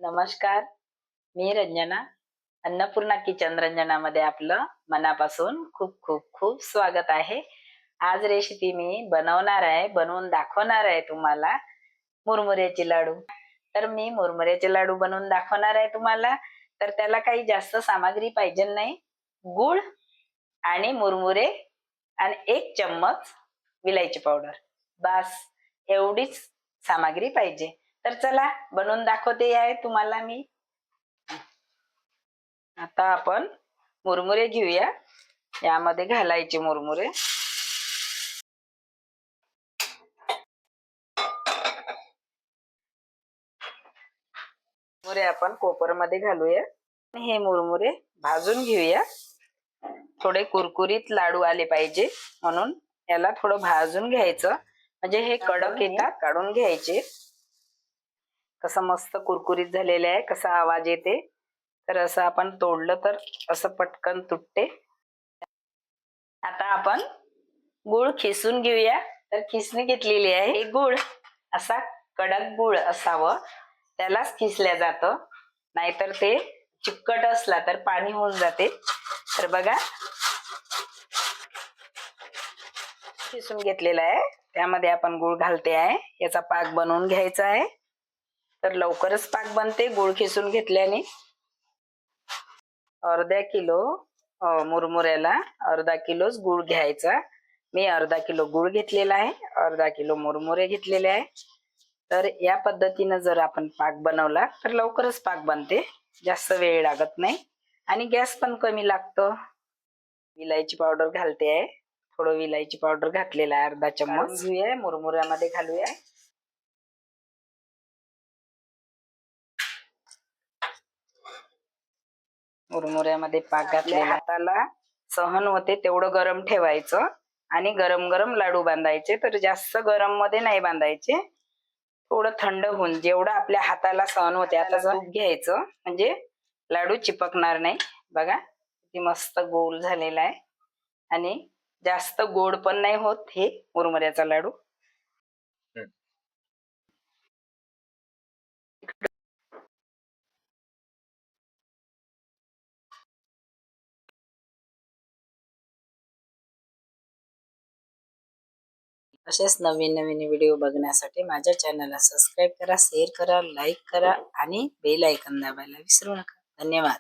नमस्कार, मी रंजना. अन्नपूर्णा किचन रंजनामध्ये आपलं मनापासून खूप खूप खूप स्वागत आहे. आज रेसिपी मी बनवून दाखवणार आहे तुम्हाला मुरमुऱ्याचे लाडू. तर मी मुरमुऱ्याचे लाडू बनवून दाखवणार आहे तुम्हाला. तर त्याला काही जास्त सामग्री पाहिजे नाही. गूळ आणि मुरमुरे आणि 1 चम्मच विलायची पावडर, बस एवढीच सामग्री पाहिजे. तर चला बनवून दाखवते आहे तुम्हाला मी. आता आपण मुरमुरे घेऊया. यामध्ये घालायचे मुरमुरे. मुरमुरे आपण कोपर मध्ये घालूया. हे मुरमुरे भाजून घेऊया. थोडे कुरकुरीत लाडू आले पाहिजे म्हणून याला थोडं भाजून घ्यायचं, म्हणजे हे कडक येतात. काढून घ्यायचे. कसं मस्त कुरकुरीत झालेले आहे, कसा आवाज येते. तर असं आपण तोडलं तर असं पटकन तुटते. आता आपण गूळ खिसून घेऊया. तर खिसणी घेतलेली आहे. हे गूळ असा कडक गूळ असावं, त्यालाच खिसल्या जातं. नाहीतर ते चिकट असला तर पाणी होऊन जाते. तर बघा, खिसून घेतलेला आहे. त्यामध्ये आपण गूळ घालते आहे. याचा पाक बनवून घ्यायचा आहे. तर लवकरच पाक बनते गूळ खिसून घेतल्याने. अर्धा किलो मुरमुऱ्याला अर्धा किलोच गूळ घ्यायचा. मी अर्धा किलो गूळ घेतलेला आहे, अर्धा किलो मुरमुरे घेतलेले आहे. तर या पद्धतीनं जर आपण पाक बनवला तर लवकरच पाक बनते, जास्त वेळ लागत नाही आणि गॅस पण कमी लागतो. विलायची पावडर घालते आहे. थोडं विलायची पावडर घातलेला आहे, अर्धा चम्मच घेऊया. मुरमुऱ्यामध्ये घालूया. मुरमुऱ्यामध्ये पाक घातलेला. हाताला सहन होते तेवढं गरम ठेवायचं आणि गरम गरम लाडू बांधायचे. तर जास्त गरम मध्ये नाही बांधायचे, थोडं थंड होऊन जेवढं आपल्या हाताला सहन होते. आता तूप घ्यायचं म्हणजे लाडू चिपकणार नाही. बघा किती मस्त गोल झालेला आहे आणि जास्त गोड पण नाही होत हे मुरमुऱ्याचा लाडू. असेच नवीन नवीन व्हिडिओ बघण्यासाठी माझ्या चॅनलला सबस्क्राईब करा, शेअर करा, लाईक करा आणि बेल आयकॉन दाबायला विसरू नका. धन्यवाद.